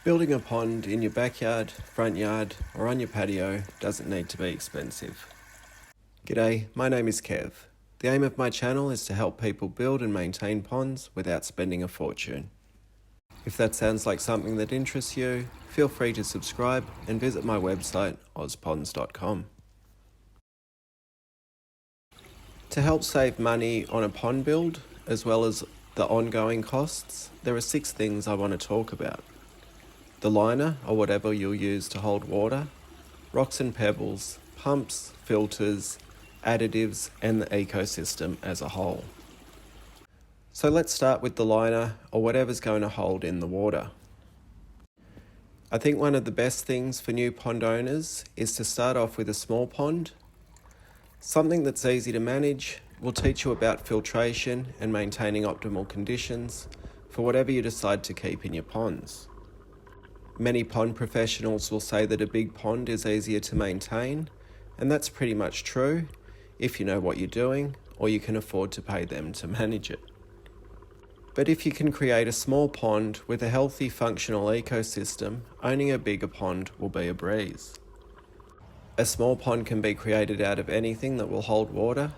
Building a pond in your backyard, front yard, or on your patio doesn't need to be expensive. G'day, my name is Kev. The aim of my channel is to help people build and maintain ponds without spending a fortune. If that sounds like something that interests you, feel free to subscribe and visit my website, ozponds.com. To help save money on a pond build, as well as the ongoing costs, there are 6 things I want to talk about. The liner, or whatever you'll use to hold water, rocks and pebbles, pumps, filters, additives, and the ecosystem as a whole. So let's start with the liner, or whatever's going to hold in the water. I think one of the best things for new pond owners is to start off with a small pond. Something that's easy to manage will teach you about filtration and maintaining optimal conditions for whatever you decide to keep in your ponds. Many pond professionals will say that a big pond is easier to maintain, and that's pretty much true if you know what you're doing or you can afford to pay them to manage it. But if you can create a small pond with a healthy, functional ecosystem, owning a bigger pond will be a breeze. A small pond can be created out of anything that will hold water.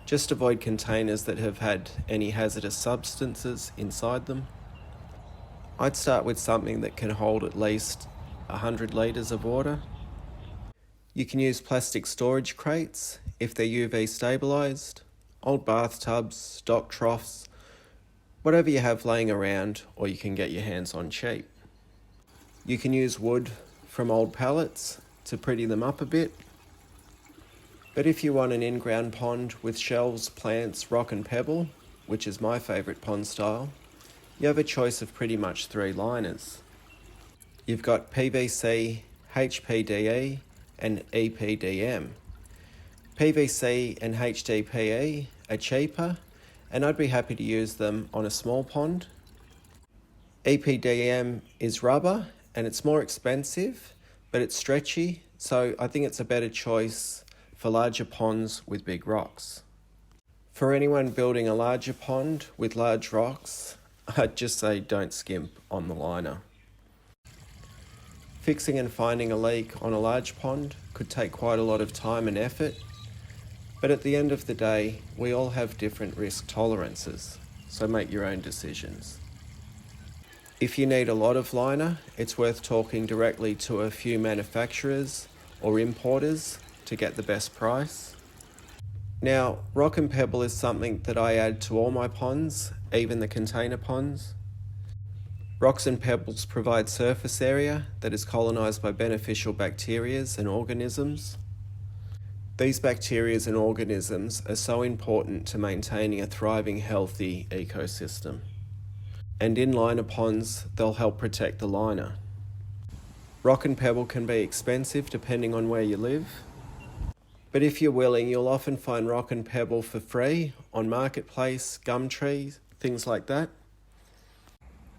Just avoid containers that have had any hazardous substances inside them. I'd start with something that can hold at least 100 litres of water. You can use plastic storage crates if they're UV stabilised, old bathtubs, stock troughs, whatever you have laying around or you can get your hands on cheap. You can use wood from old pallets to pretty them up a bit. But if you want an in-ground pond with shells, plants, rock and pebble, which is my favourite pond style, you have a choice of pretty much 3 liners. You've got PVC, HPDE and EPDM. PVC and HDPE are cheaper and I'd be happy to use them on a small pond. EPDM is rubber and it's more expensive, but it's stretchy, so I think it's a better choice for larger ponds with big rocks. For anyone building a larger pond with large rocks, I'd just say don't skimp on the liner. Fixing and finding a leak on a large pond could take quite a lot of time and effort, but at the end of the day, we all have different risk tolerances, so make your own decisions. If you need a lot of liner, it's worth talking directly to a few manufacturers or importers to get the best price. Now, rock and pebble is something that I add to all my ponds, even the container ponds. Rocks and pebbles provide surface area that is colonised by beneficial bacteria and organisms. These bacteria and organisms are so important to maintaining a thriving, healthy ecosystem. And in liner ponds, they'll help protect the liner. Rock and pebble can be expensive depending on where you live. But if you're willing, you'll often find rock and pebble for free on Marketplace, Gumtree, things like that.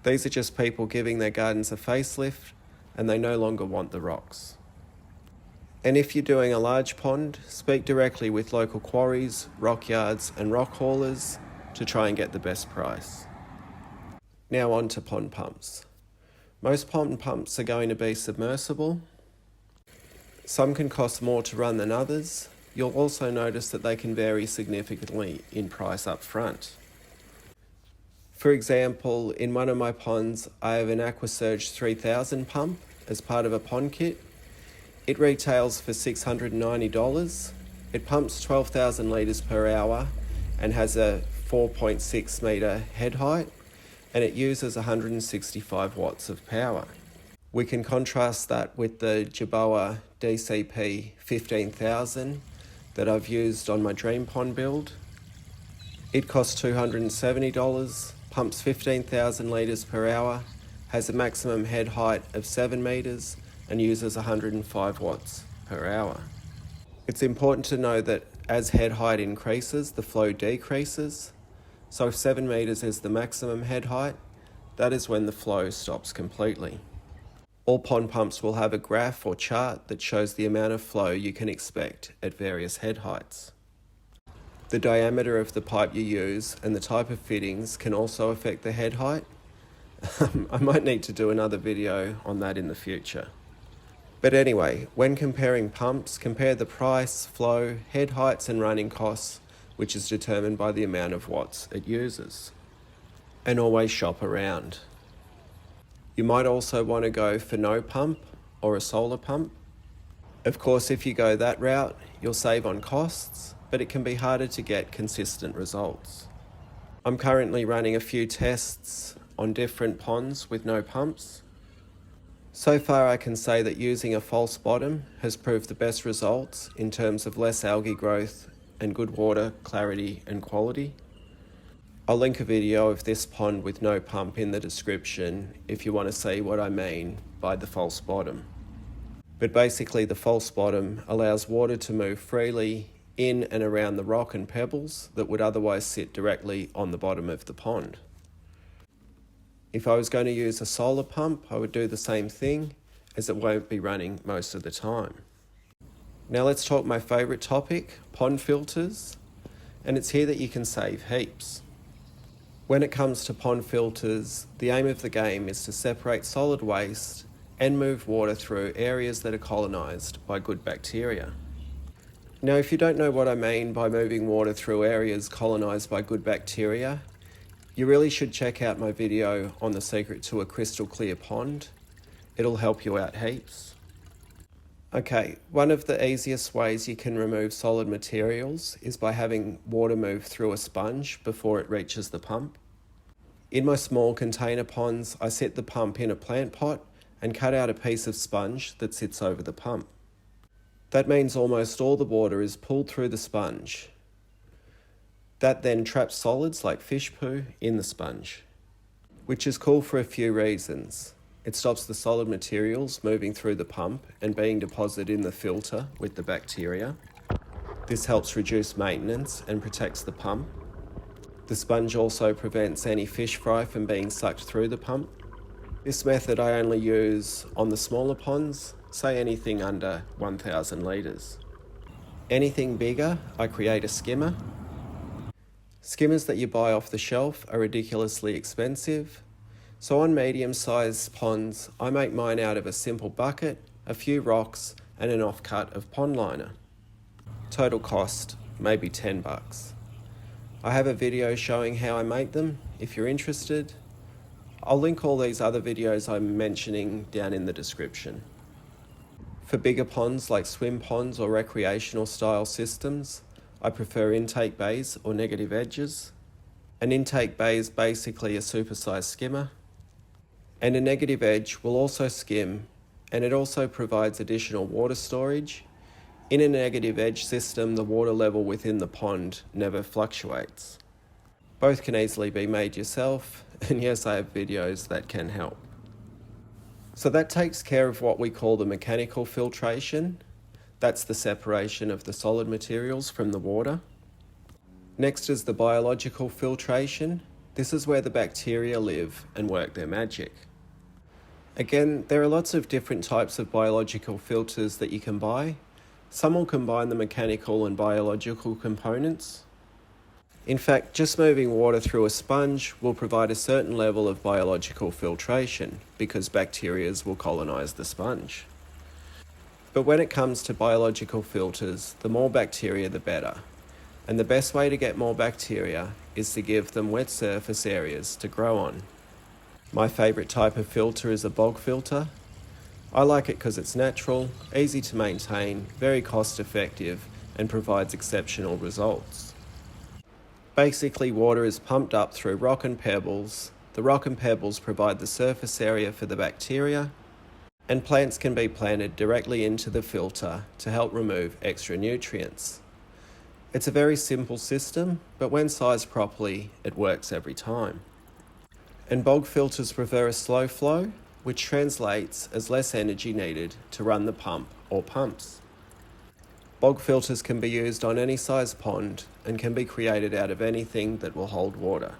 These are just people giving their gardens a facelift and they no longer want the rocks. And if you're doing a large pond, speak directly with local quarries, rock yards and rock haulers to try and get the best price. Now on to pond pumps. Most pond pumps are going to be submersible. Some can cost more to run than others. You'll also notice that they can vary significantly in price up front. For example, in one of my ponds, I have an AquaSurge 3000 pump as part of a pond kit. It retails for $690. It pumps 12,000 litres per hour and has a 4.6 metre head height, and it uses 165 watts of power. We can contrast that with the Jerboa DCP 15,000 that I've used on my dream pond build. It costs $270, pumps 15,000 litres per hour, has a maximum head height of 7 metres and uses 105 watts per hour. It's important to know that as head height increases, the flow decreases. So if 7 metres is the maximum head height, that is when the flow stops completely. All pond pumps will have a graph or chart that shows the amount of flow you can expect at various head heights. The diameter of the pipe you use and the type of fittings can also affect the head height. I might need to do another video on that in the future. But anyway, when comparing pumps, compare the price, flow, head heights and running costs, which is determined by the amount of watts it uses. And always shop around. You might also want to go for no pump or a solar pump. Of course, if you go that route, you'll save on costs, but it can be harder to get consistent results. I'm currently running a few tests on different ponds with no pumps. So far I can say that using a false bottom has proved the best results in terms of less algae growth and good water clarity and quality. I'll link a video of this pond with no pump in the description if you want to see what I mean by the false bottom. But basically the false bottom allows water to move freely in and around the rock and pebbles that would otherwise sit directly on the bottom of the pond. If I was going to use a solar pump, I would do the same thing, as it won't be running most of the time. Now let's talk my favourite topic, pond filters, and it's here that you can save heaps. When it comes to pond filters, the aim of the game is to separate solid waste and move water through areas that are colonised by good bacteria. Now, if you don't know what I mean by moving water through areas colonised by good bacteria, you really should check out my video on the secret to a crystal clear pond. It'll help you out heaps. Okay, one of the easiest ways you can remove solid materials is by having water move through a sponge before it reaches the pump. In my small container ponds, I set the pump in a plant pot and cut out a piece of sponge that sits over the pump. That means almost all the water is pulled through the sponge. That then traps solids like fish poo in the sponge, which is cool for a few reasons. It stops the solid materials moving through the pump and being deposited in the filter with the bacteria. This helps reduce maintenance and protects the pump. The sponge also prevents any fish fry from being sucked through the pump. This method I only use on the smaller ponds, say anything under 1,000 litres. Anything bigger, I create a skimmer. Skimmers that you buy off the shelf are ridiculously expensive, so on medium-sized ponds, I make mine out of a simple bucket, a few rocks, and an offcut of pond liner. Total cost, maybe $10. I have a video showing how I make them, if you're interested. I'll link all these other videos I'm mentioning down in the description. For bigger ponds like swim ponds or recreational style systems, I prefer intake bays or negative edges. An intake bay is basically a supersized skimmer, and a negative edge will also skim, and it also provides additional water storage. In a negative edge system, the water level within the pond never fluctuates. Both can easily be made yourself, and yes, I have videos that can help. So that takes care of what we call the mechanical filtration. That's the separation of the solid materials from the water. Next is the biological filtration. This is where the bacteria live and work their magic. Again, there are lots of different types of biological filters that you can buy. Some will combine the mechanical and biological components. In fact, just moving water through a sponge will provide a certain level of biological filtration because bacteria will colonize the sponge. But when it comes to biological filters, the more bacteria the better. And the best way to get more bacteria is to give them wet surface areas to grow on. My favourite type of filter is a bog filter. I like it because it's natural, easy to maintain, very cost effective, and provides exceptional results. Basically, water is pumped up through rock and pebbles. The rock and pebbles provide the surface area for the bacteria, and plants can be planted directly into the filter to help remove extra nutrients. It's a very simple system, but when sized properly, it works every time. And bog filters prefer a slow flow, which translates as less energy needed to run the pump or pumps. Bog filters can be used on any size pond and can be created out of anything that will hold water.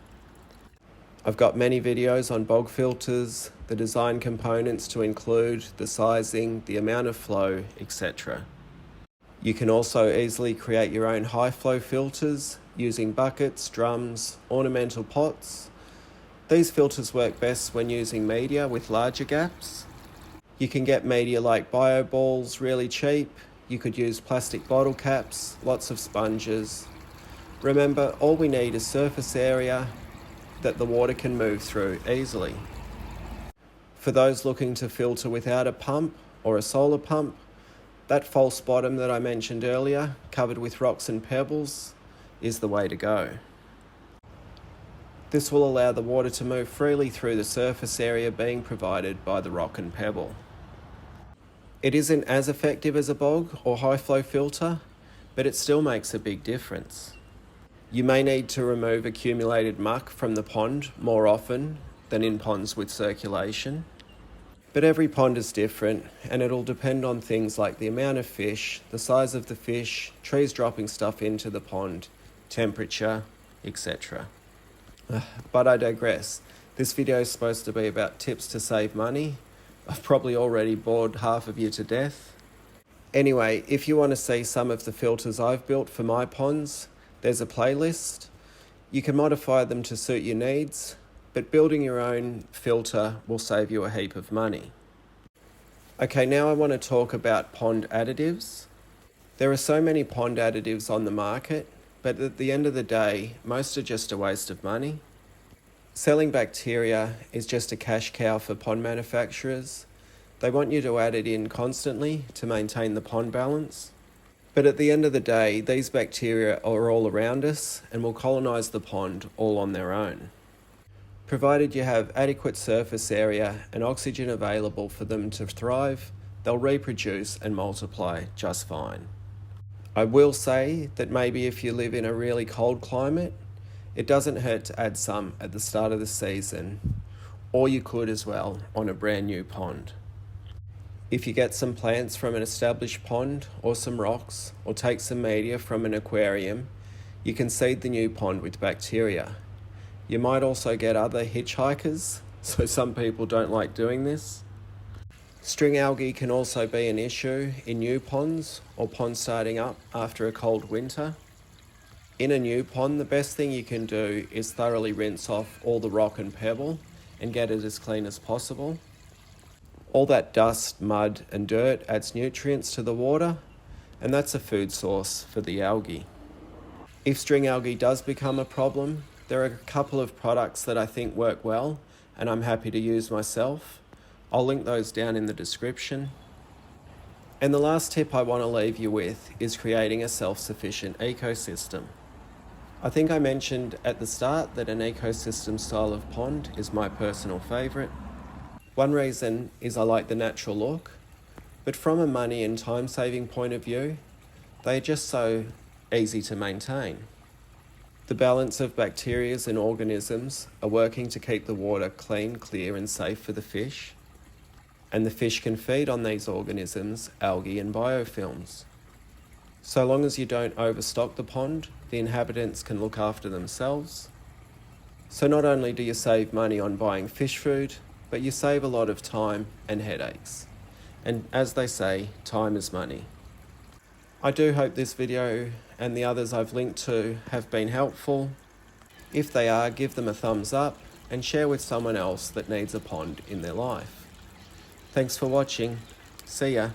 I've got many videos on bog filters, the design components to include, the sizing, the amount of flow, etc. You can also easily create your own high flow filters using buckets, drums, ornamental pots. These filters work best when using media with larger gaps. You can get media like bio balls really cheap. You could use plastic bottle caps, lots of sponges. Remember, all we need is surface area that the water can move through easily. For those looking to filter without a pump or a solar pump, that false bottom that I mentioned earlier, covered with rocks and pebbles, is the way to go. This will allow the water to move freely through the surface area being provided by the rock and pebble. It isn't as effective as a bog or high flow filter, but it still makes a big difference. You may need to remove accumulated muck from the pond more often than in ponds with circulation. But every pond is different, and it'll depend on things like the amount of fish, the size of the fish, trees dropping stuff into the pond, temperature, etc. But I digress. This video is supposed to be about tips to save money. I've probably already bored half of you to death. Anyway, if you want to see some of the filters I've built for my ponds, there's a playlist. You can modify them to suit your needs, but building your own filter will save you a heap of money. Okay, now I want to talk about pond additives. There are so many pond additives on the market, but at the end of the day, most are just a waste of money. Selling bacteria is just a cash cow for pond manufacturers. They want you to add it in constantly to maintain the pond balance. But at the end of the day, these bacteria are all around us and will colonise the pond all on their own. Provided you have adequate surface area and oxygen available for them to thrive, they'll reproduce and multiply just fine. I will say that maybe if you live in a really cold climate, it doesn't hurt to add some at the start of the season, or you could as well on a brand new pond. If you get some plants from an established pond or some rocks, or take some media from an aquarium, you can seed the new pond with bacteria. You might also get other hitchhikers, so some people don't like doing this. String algae can also be an issue in new ponds or ponds starting up after a cold winter. In a new pond, the best thing you can do is thoroughly rinse off all the rock and pebble and get it as clean as possible. All that dust, mud and dirt adds nutrients to the water, and that's a food source for the algae. If string algae does become a problem, there are a couple of products that I think work well and I'm happy to use myself. I'll link those down in the description. And the last tip I want to leave you with is creating a self-sufficient ecosystem. I think I mentioned at the start that an ecosystem style of pond is my personal favourite. One reason is I like the natural look, but from a money and time saving point of view, they're just so easy to maintain. The balance of bacteria and organisms are working to keep the water clean, clear and safe for the fish, and the fish can feed on these organisms, algae and biofilms. So long as you don't overstock the pond, the inhabitants can look after themselves. So not only do you save money on buying fish food, but you save a lot of time and headaches. And as they say, time is money. I do hope this video and the others I've linked to have been helpful. If they are, give them a thumbs up and share with someone else that needs a pond in their life. Thanks for watching. See ya.